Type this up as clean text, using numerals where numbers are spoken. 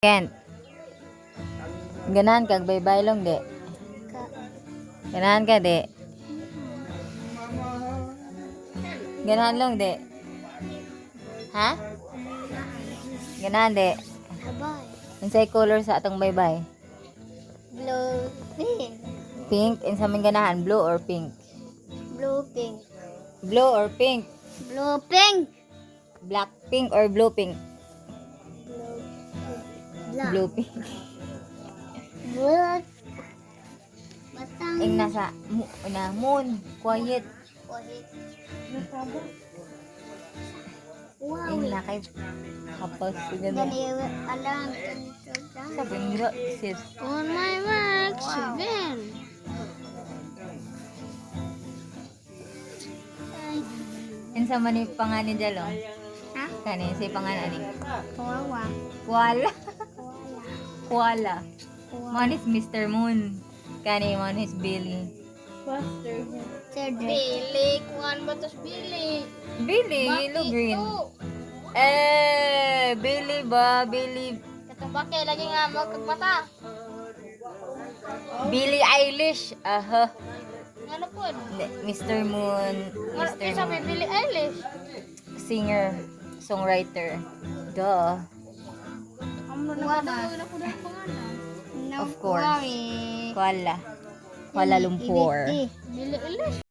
Kent. Ganahan kag baybay long de. Ganahan ka de. Ganahan long de. Ha? Ganahan de. Abay. Unsay color sa atong baybay? Blue pink. Pink. Unsa man ganahan, blue or pink? Blue pink. Blue or pink? Blue pink. Black pink or blue pink? Black. Blue pink. Black. Batang. Ing nasa moon, quiet. Wow. Ing na kay kapag siguro. Gani alam. Sa bingro sis. On my mark, Ben. Unsa man ni pangalan jalong? Ha? Kani si pangalan ni? Kawawa. Kuala. Kuala. Kawawa. Man is Mr. Moon. Kani man is Billy. Cedric. Billy, kuhan ba tos Billy? Billy, yellow green. Billy ba? Billy. Katong bakay lagi nga magkagmata. Billie Eilish. Aha. Ano po? Hindi, Mr. Moon. Ano Mr. sabi Moon. Billie Eilish? Singer. Songwriter. Duh. Amo na na ko daw pangalan. No Of course. worry. Kuala. Kuala Lumpur. Ibiti. Billie Eilish.